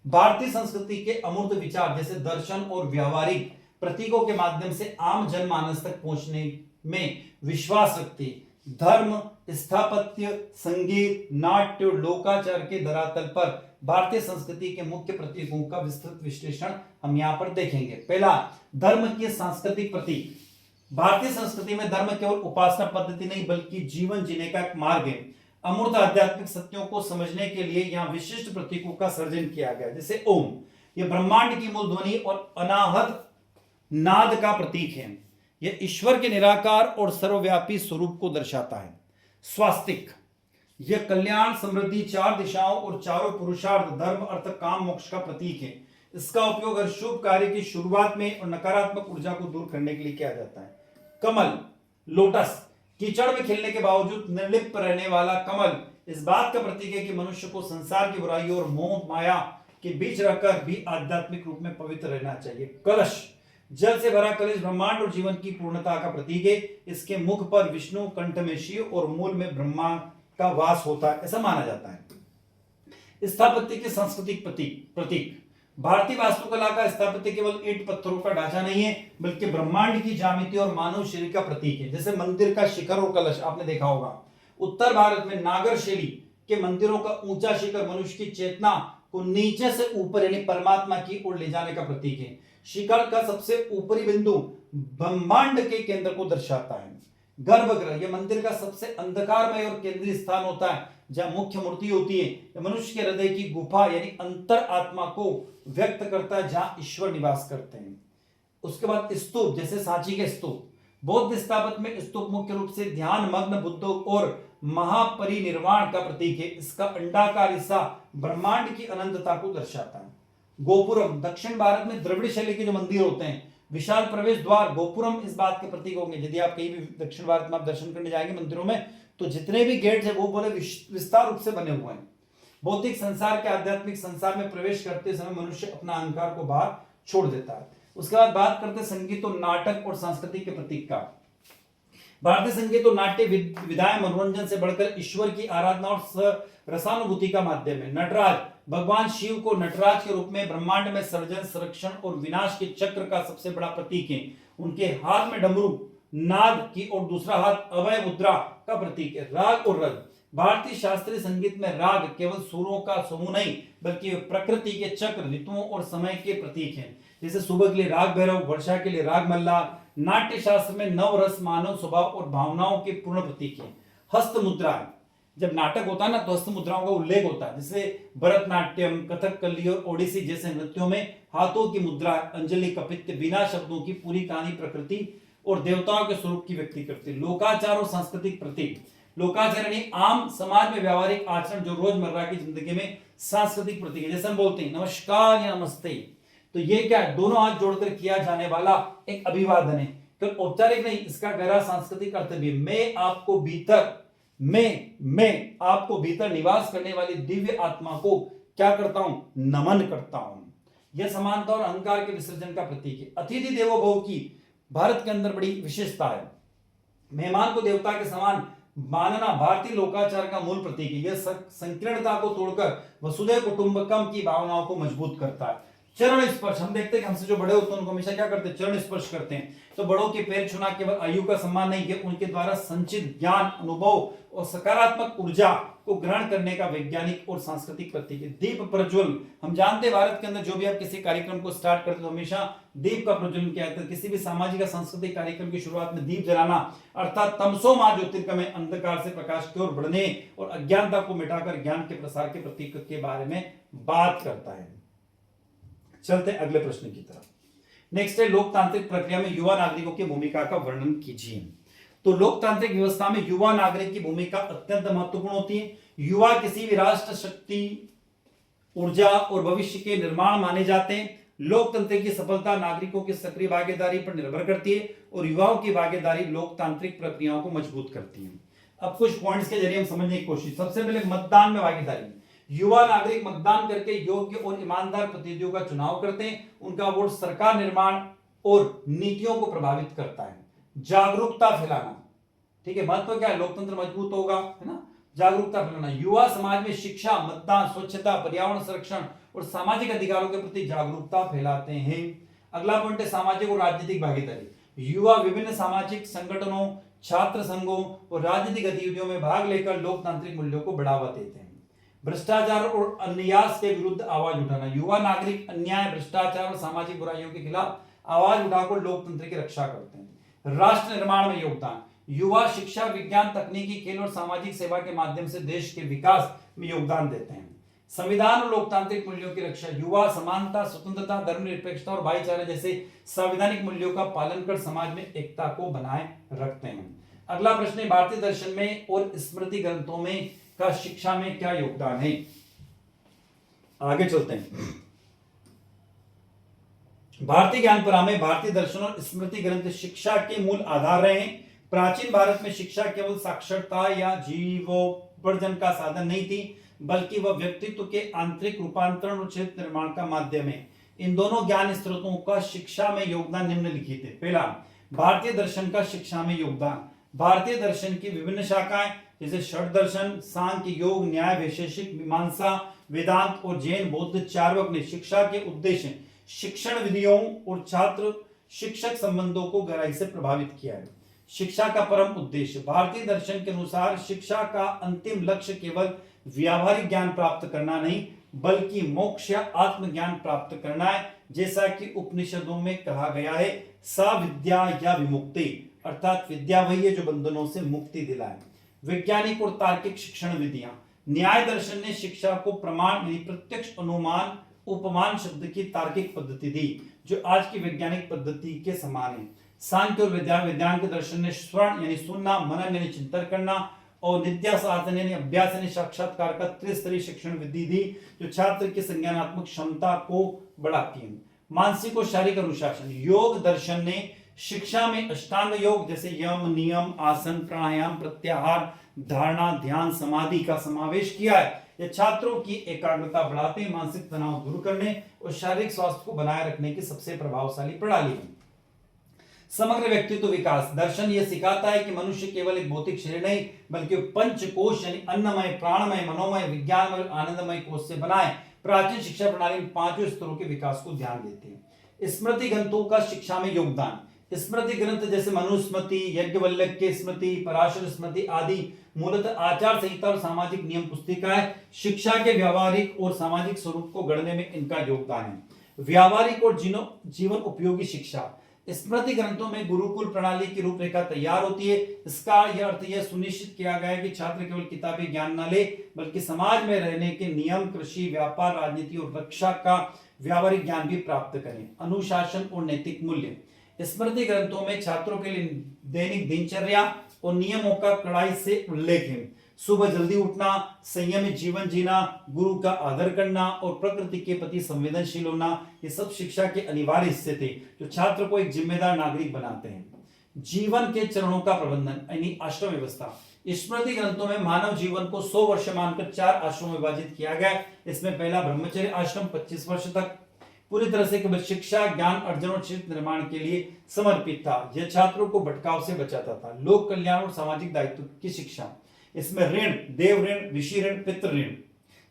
भारतीय संस्कृति के अमूर्त विचार जैसे दर्शन और व्यवहारिक प्रतीकों के माध्यम से आम जनमानस तक पहुंचने में विश्वास रखती है। धर्म, स्थापत्य, संगीत, नाट्य और लोकाचार के धरातल पर भारतीय संस्कृति के मुख्य प्रतीकों का विस्तृत विश्लेषण हम यहां पर देखेंगे। पहला, धर्म के सांस्कृतिक प्रतीक। भारतीय संस्कृति में धर्म केवल उपासना पद्धति नहीं बल्कि जीवन जीने का एक मार्ग है। अमूर्त आध्यात्मिक सत्यों को समझने के लिए यहाँ विशिष्ट प्रतीकों का सर्जन किया गया, जैसे ओम, यह ब्रह्मांड की मूल ध्वनि और अनाहत नाद का प्रतीक है। यह ईश्वर के निराकार और सर्वव्यापी स्वरूप को दर्शाता है। स्वास्तिक, यह कल्याण, समृद्धि, चार दिशाओं और चारों पुरुषार्थ धर्म, अर्थ, काम, मोक्ष का प्रतीक है। इसका उपयोग हर शुभ कार्य की शुरुआत में और नकारात्मक ऊर्जा को दूर करने के लिए किया जाता है। कमल, लोटस, कीचड़ में खिलने के बावजूद निर्लिप्त रहने वाला कमल इस बात का प्रतीक है कि मनुष्य को संसार की बुराइयों और मोह माया के बीच रहकर भी आध्यात्मिक रूप में पवित्र रहना चाहिए। कलश, जल से भरा कलश ब्रह्मांड और जीवन की पूर्णता का प्रतीक है। इसके मुख पर विष्णु, कंठ में शिव और मूल में ब्रह्मा का वास होता है, ऐसा माना जाता है। स्थापत्य के सांस्कृतिक प्रतीक। भारतीय वास्तुकला का स्थापत्य केवल ईंट पत्थरों का ढांचा नहीं है बल्कि ब्रह्मांड की ज्यामिति और मानव शरीर का प्रतीक है। जैसे मंदिर का शिखर और कलश आपने देखा होगा। उत्तर भारत में नागर शैली के मंदिरों का ऊंचा शिखर मनुष्य की चेतना को नीचे से ऊपर यानी परमात्मा की ओर ले जाने का प्रतीक है। शिखर का सबसे ऊपरी बिंदु ब्रह्मांड के केंद्र को दर्शाता है। गर्भगृह, यह मंदिर का सबसे अंधकारमय और केंद्रीय स्थान होता है जहां मुख्य मूर्ति होती है। यह मनुष्य के हृदय की गुफा यानी अंतर आत्मा को व्यक्त करता है जहां ईश्वर निवास करते हैं। उसके बाद स्तूप, जैसे सांची के स्तूप। बौद्ध स्थापत्य में स्तूप मुख्य रूप से ध्यान मग्न बुद्धों और महापरिनिर्वाण का प्रतीक है। इसका अंडाकार हिस्सा ब्रह्मांड की अनंतता को दर्शाता है। गोपुरम, दक्षिण भारत में द्रविड़ शैली के जो मंदिर होते हैं, विशाल प्रवेश द्वार गोपुरम इस बात के प्रतीक होंगे। यदि आप कहीं भी दक्षिण भारत में आप दर्शन करने जाएंगे मंदिरों में तो जितने भी गेट है वो बड़े विस्तार रूप से बने हुए हैं। भौतिक संसार के आध्यात्मिक संसार में प्रवेश करते समय मनुष्य अपना अहंकार को बाहर छोड़ देता है। उसके बाद बात करते हैं संगीत और नाटक और संस्कृति के प्रतीक का। भारतीय संगीत और नाट्य विधाएं मनोरंजन से बढ़कर ईश्वर की आराधना और रसानुभूति का माध्यम है। नटराज, भगवान शिव को नटराज के रूप में ब्रह्मांड में सर्जन, संरक्षण और विनाश के चक्र का सबसे बड़ा प्रतीक है। उनके हाथ में डमरू, नाद की और दूसरा हाथ अभय मुद्रा का प्रतीक है। राग और रग, भारतीय शास्त्रीय संगीत में राग केवल सुरों का समूह नहीं बल्कि प्रकृति के चक्र, ऋतुओं और समय के प्रतीक हैं। जैसे सुबह के लिए राग भैरव, वर्षा के लिए राग मल्लार। नाट्य शास्त्र में नव रस, मानव स्वभाव और भावनाओं के पूर्ण प्रतीक है। हस्त मुद्रा, जब नाटक होता है ना तो हस्त मुद्राओं का उल्लेख होता है। जैसे भरतनाट्यम, कथकली और ओडिसी जैसे नृत्यों में हाथों की मुद्रा अंजलि कपित्य बिना शब्दों की पूरी कहानी प्रकृति और देवताओं के स्वरूप की व्यक्ति करती है। लोकाचार और सांस्कृतिक प्रतीक। लोकाचार यानी आम समाज में व्यावहारिक आचरण जो रोजमर्रा की जिंदगी में सांस्कृतिक प्रतीक है। जैसे हम बोलते हैं नमस्कार या नमस्ते, तो ये क्या है, दोनों हाथ जोड़कर किया जाने वाला एक अभिवादन है। केवल औपचारिक नहीं, इसका गहरा सांस्कृतिक अर्थ भी। मैं आपको भीतर निवास करने वाली दिव्य आत्मा को क्या करता हूं, नमन करता हूं। यह समानता और अहंकार के विसर्जन का प्रतीक है। अतिथि देवो भव की भारत के अंदर बड़ी विशेषता है। मेहमान को देवता के समान मानना भारतीय लोकाचार का मूल प्रतीक है। यह संकीर्णता को तोड़कर वसुधैव कुटुंबकम की भावनाओं को मजबूत करता है। चरण स्पर्श, हम देखते हैं कि हमसे जो बड़े होते हैं उनको हमेशा क्या करते हैं, चरण स्पर्श करते हैं। तो बड़ों के पैर छूना केवल आयु का सम्मान नहीं है, उनके द्वारा संचित ज्ञान, अनुभव और सकारात्मक ऊर्जा को ग्रहण करने का वैज्ञानिक और सांस्कृतिक प्रतीक है। दीप प्रज्वल, हम जानते हैं भारत के अंदर जो भी आप किसी कार्यक्रम को स्टार्ट करते हो हमेशा दीप का प्रज्वलन किया जाता है। किसी भी सामाजिक या सांस्कृतिक कार्यक्रम की शुरुआत में दीप जलाना अर्थात तमसो मा ज्योतिर्गमय, अंधकार से प्रकाश की ओर बढ़ने और अज्ञानता को मिटाकर ज्ञान के प्रसार के प्रतीक के बारे में बात करता है। चलते हैं अगले प्रश्न की तरफ। नेक्स्ट है लोकतांत्रिक प्रक्रिया में युवा नागरिकों की भूमिका का वर्णन कीजिए। तो लोकतांत्रिक व्यवस्था में युवा नागरिक की भूमिका अत्यंत महत्वपूर्ण होती है। युवा किसी भी राष्ट्र, शक्ति ऊर्जा और भविष्य के निर्माण माने जाते हैं। लोकतंत्र की सफलता नागरिकों की सक्रिय भागीदारी पर निर्भर करती है और युवाओं की भागीदारी लोकतांत्रिक प्रक्रियाओं को मजबूत करती है। अब कुछ पॉइंट्स के जरिए हम समझने की कोशिश। सबसे पहले मतदान में भागीदारी। युवा नागरिक मतदान करके योग्य और ईमानदार प्रतिनिधियों का चुनाव करते हैं। उनका वोट सरकार निर्माण और नीतियों को प्रभावित करता है। जागरूकता फैलाना, ठीक है, महत्व क्या है, लोकतंत्र मजबूत होगा, है ना। जागरूकता फैलाना, युवा समाज में शिक्षा, मतदान, स्वच्छता, पर्यावरण संरक्षण और सामाजिक अधिकारों के प्रति जागरूकता फैलाते हैं। अगला पॉइंट है सामाजिक और राजनीतिक भागीदारी। युवा विभिन्न सामाजिक संगठनों, छात्र संघों और राजनीतिक गतिविधियों में भाग लेकर लोकतांत्रिक मूल्यों को बढ़ावा देते हैं। भ्रष्टाचार और अन्याय के विरुद्ध आवाज उठाना। युवा नागरिक अन्याय, भ्रष्टाचार और सामाजिक बुराइयों के खिलाफ आवाज उठाकर लोकतंत्र की रक्षा करते हैं। राष्ट्र निर्माण में योगदान। युवा शिक्षा, विज्ञान, तकनीकी, खेल और सामाजिक सेवा के माध्यम से देश के विकास में योगदान देते हैं। संविधान और लोकतांत्रिक मूल्यों की रक्षा। युवा समानता, स्वतंत्रता, धर्मनिरपेक्षता और भाईचारे जैसे संवैधानिक मूल्यों का पालन कर समाज में एकता को बनाए रखते हैं। अगला प्रश्न है भारतीय दर्शन में और स्मृति ग्रंथों में का शिक्षा में क्या योगदान है। आगे चलते हैं। भारतीय ज्ञान में भारतीय दर्शन और स्मृति ग्रंथ शिक्षा के मूल आधार रहे हैं। प्राचीन भारत में शिक्षा केवल साक्षरता या जीवोपार्जन का साधन नहीं थी, बल्कि वह व्यक्तित्व के आंतरिक रूपांतरण और चरित्र निर्माण का माध्यम है। इन दोनों ज्ञान स्रोतों का शिक्षा में योगदान निम्नलिखित है। पहला, भारतीय दर्शन का शिक्षा में योगदान। भारतीय दर्शन की विभिन्न शाखाएं जैसे षड दर्शन, सांख्य, योग, न्याय, वैशेषिक, मीमांसा, वेदांत और जैन बौद्ध चार्वाक ने शिक्षा के उद्देश्य, शिक्षण विधियों और छात्र शिक्षक संबंधों को गहराई से प्रभावित किया है। शिक्षा का परम उद्देश्य। भारतीय दर्शन के अनुसार शिक्षा का अंतिम लक्ष्य केवल व्यावहारिक ज्ञान प्राप्त करना नहीं, बल्कि मोक्ष या आत्मज्ञान प्राप्त करना है। जैसा कि उपनिषदों में कहा गया है, सा विद्या या विमुक्ति, अर्थात विद्या वही है जो बंधनों से मुक्ति दिलाए। वैज्ञानिक और तार्किक शिक्षण विधियां। न्याय दर्शन ने शिक्षा को प्रमाण यानी प्रत्यक्ष, अनुमान, उपमान शब्द की तार्किक पद्धति दी, जो आज की वैज्ञानिक पद्धति के समान है। सांख्य और वेदांत दर्शन ने श्रवण यानी सुनना, मनन यानी चिंतन करना और निध्यासन यानी अभ्यास यानी साक्षात्कार का त्रिस्तरीय शिक्षण विधि दी, जो छात्र की संज्ञानात्मक क्षमता को बढ़ाती है। मानसिक और शारीरिक अनुशासन। योग दर्शन ने शिक्षा में अष्टांग योग जैसे यम, नियम, आसन, प्राणायाम, प्रत्याहार, धारणा, ध्यान, समाधि का समावेश किया है। यह छात्रों की एकाग्रता बढ़ाते, मानसिक तनाव दूर करने और शारीरिक स्वास्थ्य को बनाए रखने की सबसे प्रभावशाली प्रणाली है। समग्र व्यक्तित्व विकास। दर्शन यह सिखाता है कि मनुष्य केवल एक भौतिक शरीर नहीं, बल्कि पंच कोश यानी अन्नमय, प्राणमय, मनोमय, विज्ञानमय और आनंदमय कोश से बनाए। प्राचीन शिक्षा प्रणाली में पांचों स्तरों के विकास को ध्यान देती है। स्मृति ग्रंथों का शिक्षा में योगदान। स्मृति ग्रंथ जैसे मनुस्मृति, यज्ञवल्क्य स्मृति, पराशर स्मृति आदि मूलतः आचार संहिता और सामाजिक नियम पुस्तिकाएं शिक्षा के व्यावहारिक और सामाजिक स्वरूप को गढ़ने में इनका योगदान है। व्यावहारिक और जीवन उपयोगी शिक्षा। स्मृति ग्रंथों में गुरुकुल प्रणाली की रूपरेखा तैयार होती है। इसका यह अर्थ यह सुनिश्चित किया गया है कि छात्र केवल किताबी ज्ञान न ले, बल्कि समाज में रहने के नियम, कृषि, व्यापार, राजनीति और रक्षा का व्यावहारिक ज्ञान भी प्राप्त करें। अनुशासन और नैतिक मूल्य। स्मृति ग्रंथों में छात्रों के लिए दैनिक दिनचर्या और नियमों का कड़ाई से उल्लेख है। सुबह जल्दी उठना, संयमित जीवन जीना, गुरु का आदर करना और प्रकृति के प्रति संवेदनशील होना, ये सब शिक्षा के अनिवार्य हिस्से थे जो छात्र को एक जिम्मेदार नागरिक बनाते हैं। जीवन के चरणों का प्रबंधन यानी आश्रम व्यवस्था। स्मृति ग्रंथों में मानव जीवन को 100 वर्ष मानकर 4 आश्रमों में विभाजित किया गया। इसमें पहला ब्रह्मचर्य आश्रम 25 वर्ष तक पूरी तरह से केवल शिक्षा, ज्ञान अर्जन और चरित्र निर्माण के लिए समर्पित था। यह छात्रों को भटकाव से बचाता था। लोक कल्याण और सामाजिक दायित्व की शिक्षा। इसमें ऋण, देव ऋण, ऋषि ऋण, पितृ ऋण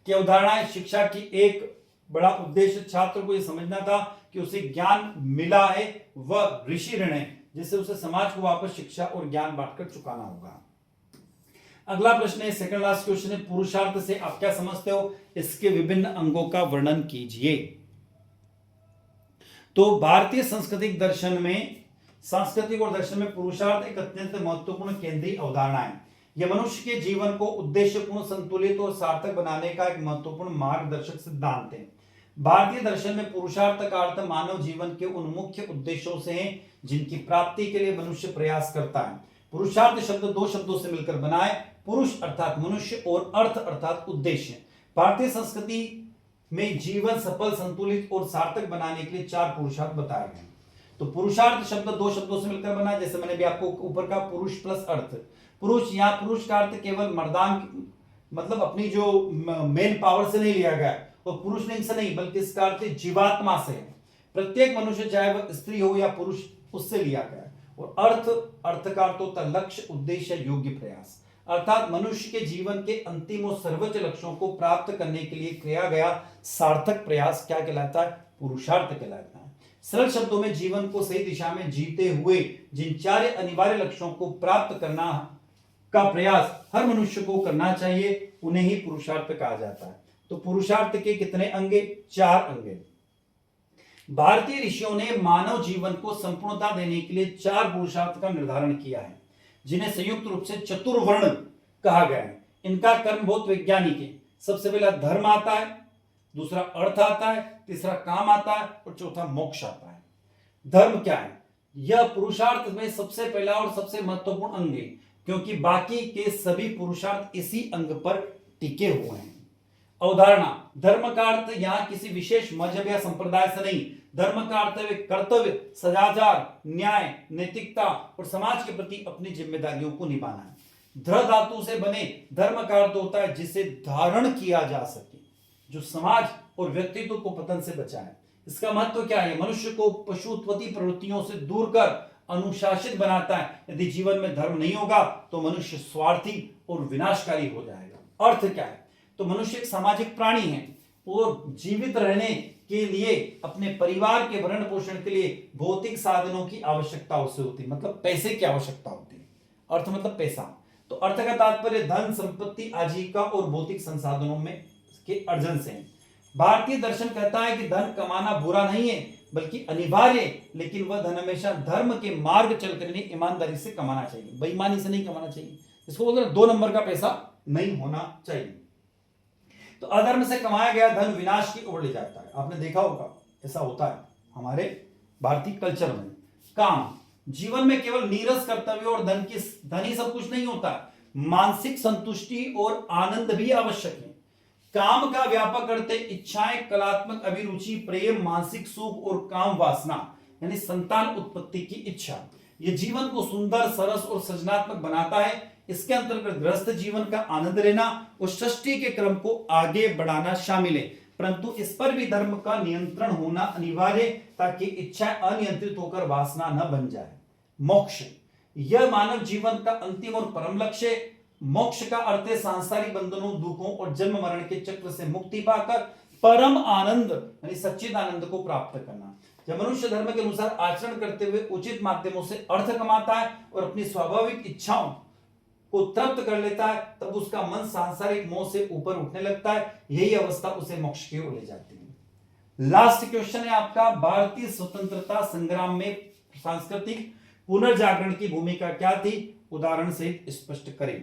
के उदाहरण। शिक्षा की एक बड़ा उद्देश्य छात्र को यह समझना था कि उसे ज्ञान मिला है, वह ऋषि ऋण है, जिससे उसे समाज को वापस शिक्षा और ज्ञान बांटकर चुकाना होगा। अगला प्रश्न है, सेकंड लास्ट क्वेश्चन है, पुरुषार्थ से आप क्या समझते हो? इसके विभिन्न अंगों का वर्णन कीजिए। तो भारतीय सांस्कृतिक और दर्शन में पुरुषार्थ एक अत्यंत महत्वपूर्ण केंद्रीय अवधारणा है। यह मनुष्य के जीवन को उद्देश्यपूर्ण, संतुलित और सार्थक बनाने का एक महत्वपूर्ण मार्गदर्शक सिद्धांत है। भारतीय दर्शन में पुरुषार्थ का अर्थ मानव जीवन के उन मुख्य उद्देश्यों से है जिनकी प्राप्ति के लिए मनुष्य प्रयास करता है। पुरुषार्थ शब्द 2 शब्दों से मिलकर बना है, पुरुष अर्थात मनुष्य और अर्थ अर्थात उद्देश्य। भारतीय संस्कृति में जीवन सफल, संतुलित और सार्थक बनाने के लिए 4 पुरुषार्थ बताए गए हैं। तो पुरुषार्थ शब्द 2 शब्दों से मिलकर बना है, जैसे मैंने भी आपको ऊपर का पुरुष प्लस अर्थ। पुरुष, यहाँ पुरुष का अर्थ केवल मर्दान मतलब अपनी जो मेन पावर से नहीं लिया गया, और पुरुष लिंग से नहीं, बल्कि इसका अर्थ जीवात्मा से है। प्रत्येक मनुष्य चाहे वह स्त्री हो या पुरुष, उससे लिया गया। और अर्थ का अर्थ होता है लक्ष्य, उद्देश्य, योग्य प्रयास। अर्थात मनुष्य के जीवन के अंतिम और सर्वोच्च लक्ष्यों को प्राप्त करने के लिए किया गया सार्थक प्रयास क्या कहलाता है? पुरुषार्थ कहलाता है। सरल शब्दों में जीवन को सही दिशा में जीते हुए जिन 4 अनिवार्य लक्ष्यों को प्राप्त करना का प्रयास हर मनुष्य को करना चाहिए, उन्हें ही पुरुषार्थ कहा जाता है। तो पुरुषार्थ के कितने अंगे? 4 अंगे। भारतीय ऋषियों ने मानव जीवन को संपूर्णता देने के लिए 4 पुरुषार्थ का निर्धारण किया है, जिन्हें संयुक्त रूप से चतुर्वर्ण कहा गया है। इनका कर्म बहुत वैज्ञानिक है। सबसे पहला धर्म आता है, दूसरा अर्थ आता है, तीसरा काम आता है और चौथा मोक्ष आता है। धर्म क्या है? यह पुरुषार्थ में सबसे पहला और सबसे महत्वपूर्ण अंग है, क्योंकि बाकी के सभी पुरुषार्थ इसी अंग पर टिके हुए हैं। अवधारणा: धर्म का अर्थ यहाँ किसी विशेष मजहब या संप्रदाय से नहीं, धर्म का अर्थ है कर्तव्य, सदाचार, न्याय, नैतिकता और समाज के प्रति अपनी जिम्मेदारियों को निभाना है। धृ धातु से बने धर्म का अर्थ होता है जिसे धारण किया जा सके, जो समाज और व्यक्तित्व को पतन से बचाए। इसका महत्व क्या है? मनुष्य को पशुत्वती प्रवृत्तियों से दूर कर अनुशासित बनाता है। यदि जीवन में धर्म नहीं होगा तो मनुष्य स्वार्थी और विनाशकारी हो जाएगा। अर्थ क्या है? तो मनुष्य एक सामाजिक प्राणी है और जीवित रहने के लिए अपने परिवार के भरण पोषण के लिए भौतिक साधनों की आवश्यकता उसे होती है, मतलब पैसे की आवश्यकता होती है। अर्थ मतलब पैसा। तो अर्थ का तात्पर्य धन, संपत्ति, आजीविका और भौतिक संसाधनों में के अर्जन से है। भारतीय दर्शन कहता है कि धन कमाना बुरा नहीं है बल्कि अनिवार्य है, लेकिन वह धन हमेशा धर्म के मार्ग चलकर ईमानदारी से कमाना चाहिए, बेईमानी से नहीं कमाना चाहिए। इसको बोलते हैं 2 नंबर का पैसा नहीं होना चाहिए। तो अधर्म से कमाया गया धन विनाश की ओर ले जाता है। आपने देखा होगा ऐसा होता है हमारे भारतीय कल्चर में। काम: जीवन में केवल नीरस कर्तव्य और धन ही सब कुछ नहीं होता, मानसिक संतुष्टि और आनंद भी आवश्यक है। काम का व्यापक करते इच्छाएं, कलात्मक अभिरुचि, प्रेम, मानसिक सुख और काम वासना यानी संतान उत्पत्ति की इच्छा, यह जीवन को सुंदर, सरस और सृजनात्मक बनाता है। इसके अंतर्गत गृहस्थ जीवन का आनंद लेना और सृष्टि के क्रम को आगे बढ़ाना शामिल है, परंतु इस पर भी धर्म का नियंत्रण होना अनिवार्य है ताकि इच्छाएं अनियंत्रित होकर वासना न बन जाए। मोक्ष: यह मानव जीवन का अंतिम और परम लक्ष्य है। मोक्ष का अर्थ है सांसारिक बंधनों, दुखों और जन्म मरण के चक्र से मुक्ति पाकर परम आनंद यानी सच्चिदानंद को प्राप्त करना। जब मनुष्य धर्म के अनुसार आचरण करते हुए उचित माध्यमों से अर्थ कमाता है और अपनी स्वाभाविक इच्छाओं को तृप्त कर लेता है, तब उसका मन सांसारिक मोह से ऊपर उठने लगता है। यही अवस्था उसे मोक्ष की ओर ले जाती है। लास्ट क्वेश्चन है आपका, भारतीय स्वतंत्रता संग्राम में सांस्कृतिक पुनर्जागरण की भूमिका क्या थी? उदाहरण सहित स्पष्ट करें।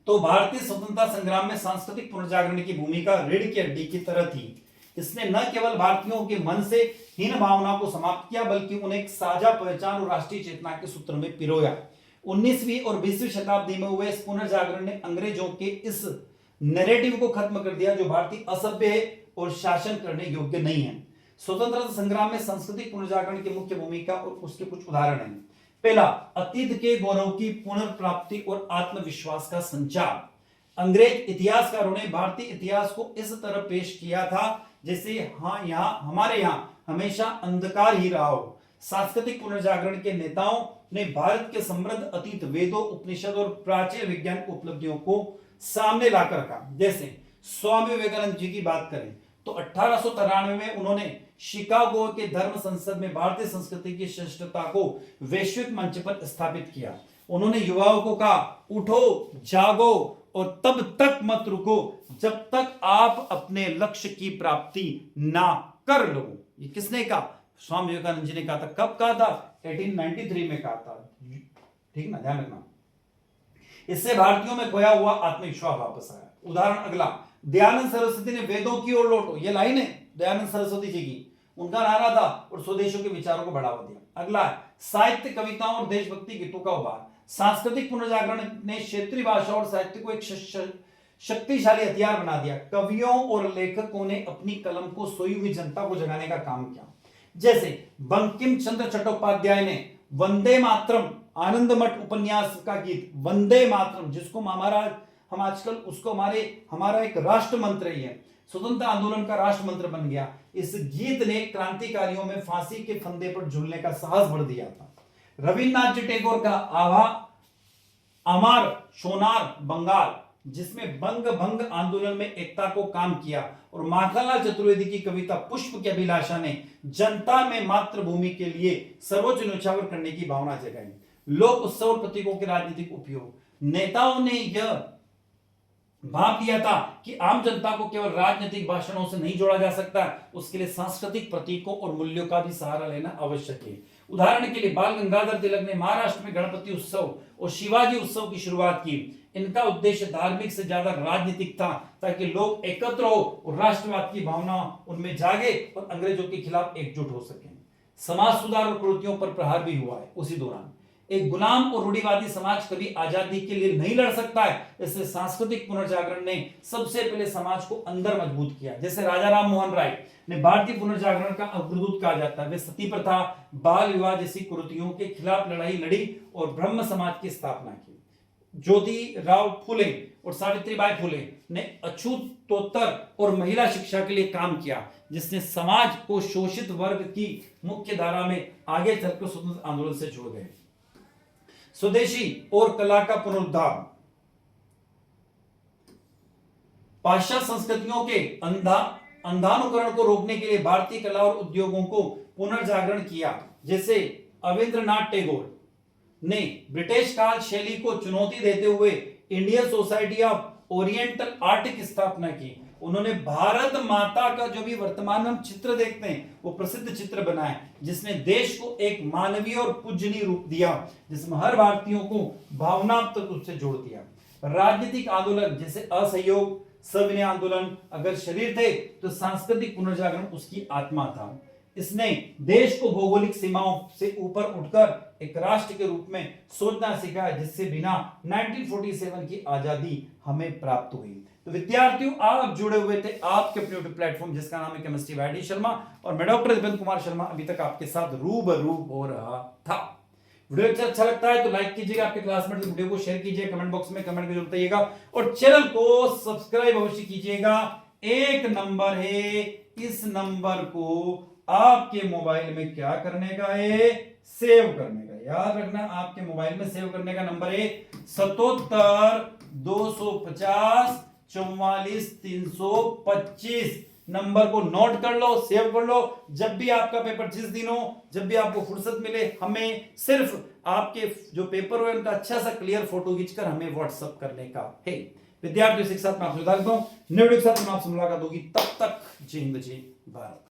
तो भारतीय स्वतंत्रता संग्राम में सांस्कृतिक पुनर्जागरण की भूमिका रीढ़ की हड्डी की तरह थी। इसने न केवल भारतीयों के मन से हीन भावना को समाप्त किया, बल्कि उन्हें एक साझा पहचान और राष्ट्रीय चेतना के सूत्र में पिरोया। 19वीं और 20वीं शताब्दी में हुए इस पुनर्जागरण ने अंग्रेजों के इस नैरेटिव को खत्म कर दिया जो भारतीय असभ्य है और शासन करने योग्य नहीं है। स्वतंत्रता संग्राम में सांस्कृतिक पुनर्जागरण की मुख्य भूमिका और उसके कुछ उदाहरण हैं। पहला, अतीत के गौरव की पुनर्प्राप्ति और आत्मविश्वास का संचार। अंग्रेज इतिहासकारों ने भारतीय इतिहास को इस तरह पेश किया था जैसे हमारे यहाँ हमेशा अंधकार ही रहा हो। सांस्कृतिक पुनर्जागरण के नेताओं ने भारत के समृद्ध अतीत, वेदों, उपनिषद और प्राचीन विज्ञान उपलब्धियों को सामने लाकर रखा। जैसे स्वामी विवेकानंद जी की बात करें तो 1893 में उन्होंने शिकागो के धर्म संसद में भारतीय संस्कृति की श्रेष्ठता को वैश्विक मंच पर स्थापित किया। उन्होंने युवाओं को कहा, उठो, जागो और तब तक मत रुको जब तक आप अपने लक्ष्य की प्राप्ति ना कर लो। ये किसने कहा? स्वामी विवेकानंद जी ने कहा था। कब कहा था? 1893 में कहा था। ठीक ना, ध्यान रखना। इससे भारतीयों में खोया हुआ आत्मविश्वास वापस आया। उदाहरण अगला, दयानंद सरस्वती ने वेदों की ओर लौटो, ये लाइन है दयानंद सरस्वती जी की, उनका नारा था और स्वदेशियों के विचारों को बढ़ावा दिया। अगला, साहित्य, कविताओं और देशभक्ति गीतों का उभार। सांस्कृतिक पुनर्जागरण ने क्षेत्रीय भाषा और साहित्य को एक शक्तिशाली हथियार बना दिया। कवियों और लेखकों ने अपनी कलम को सोई हुई जनता को जगाने का काम किया। जैसे बंकिम चंद्र चट्टोपाध्याय ने वंदे मातरम, आनंद मठ उपन्यास का गीत वंदे मातरम, जिसको हम आजकल उसको हमारा एक राष्ट्र मंत्र ही है, स्वतंत्र आंदोलन का राष्ट्र मंत्र बन गया। इस गीत ने क्रांतिकारियों में फांसी के फंदे पर झूलने का साहस भर दिया था। रविन्द्रनाथ जी टैगोर का आभा अमर सोनार बंगाल, जिसमें बंग भंग आंदोलन में एकता को काम किया, और माखनलाल चतुर्वेदी की कविता पुष्प की अभिलाषा ने जनता में मातृभूमि के लिए सर्वोच्च न्यौछावर करने की भावना जगाई। लोक उत्सव और प्रतीकों के राजनीतिक उपयोग, नेताओं ने यह भाव किया था कि आम जनता को केवल राजनीतिक भाषणों से नहीं जोड़ा जा सकता, उसके लिए सांस्कृतिक प्रतीकों और मूल्यों का भी सहारा लेना आवश्यक है। उदाहरण के लिए बाल गंगाधर तिलक ने महाराष्ट्र में गणपति उत्सव और शिवाजी उत्सव की शुरुआत की। इनका उद्देश्य धार्मिक से ज्यादा राजनीतिक था, ताकि लोग एकत्र हो और राष्ट्रवाद की भावना उनमें जागे और अंग्रेजों के खिलाफ एकजुट हो सके। समाज सुधार और कुरीतियों पर प्रहार भी हुआ है उसी दौरान। एक गुलाम और रूढ़िवादी समाज कभी आजादी के लिए नहीं लड़ सकता है, इसलिए सांस्कृतिक पुनर्जागरण ने सबसे पहले समाज को अंदर मजबूत किया। जैसे राजा राम मोहन राय ने भारतीय पुनर्जागरण का अग्रदूत कहा जाता है। वे सती प्रथा, बाल विवाह जैसी कुरीतियों के खिलाफ लड़ाई लड़ी और ब्रह्म समाज की स्थापना की। ज्योतिराव फुले और सावित्रीबाई फुले ने अछूतोत्तर और महिला शिक्षा के लिए काम किया, जिसने समाज को शोषित वर्ग की मुख्य धारा में आगे चलकर स्वतंत्र आंदोलन से जोड़ गए। स्वदेशी और कला का पुनरुद्धार, पाश्चात्य संस्कृतियों के अंधानुकरण को रोकने के लिए भारतीय कला और उद्योगों को पुनर्जागरण किया। जैसे अविंद्रनाथ टैगोर ने ब्रिटिश काल शैली को चुनौती देते हुए Indian society of oriental art की स्थापना की। उन्होंने भारत माता का जो भी वर्तमान में हम चित्र देखते हैं वो प्रसिद्ध चित्र बनाए, जिसने देश को एक मानवीय और पूजनीय रूप दिया, जिसमें हर भारतीयों को भावनात्मक रूप से जोड़ दिया। राजनीतिक आंदोलन जैसे असहयोग, सविनय आंदोलन, अगर शरीर थे तो सांस्कृतिक पुनर्जागरण उसकी आत्मा था। इसने देश को भौगोलिक सीमाओं से ऊपर उठकर एक राष्ट्र के रूप में सोचना सिखाया, जिससे बिना 1947 की आजादी हमें प्राप्त हुई। तो विद्यार्थियों, आप जुड़े हुए थे आपके अपने यूट्यूब प्लेटफॉर्म जिसका नाम है केमिस्ट्री बाय डी शर्मा, और मैं डॉक्टर दिपेंद्र कुमार शर्मा अभी तक आपके साथ रूबरू हो रहा था। वीडियो अच्छा लगता है तो लाइक कीजिएगा, आपके क्लासमेट वीडियो को शेयर कीजिए, कमेंट बॉक्स में कमेंट जरूर बताइएगा, और चैनल को सब्सक्राइब अवश्य कीजिएगा। एक नंबर है, इस नंबर को आपके मोबाइल में क्या करने का है, सेव करने का। याद रखना, आपके मोबाइल में सेव करने का नंबर है 77 250 44 325। नंबर को नोट कर लो, सेव कर लो। जब भी आपका पेपर, जिस दिन हो, जब भी आपको फुर्सत मिले, हमें सिर्फ आपके जो पेपर हो उनका अच्छा सा क्लियर फोटो खींचकर हमें व्हाट्सएप करने का है। विद्यार्थियों के साथ मैं आपसे विदा लेता हूं, नए वीडियो के साथ आपसे मुलाकात होगी, तब तक जय हिंद जय भारत।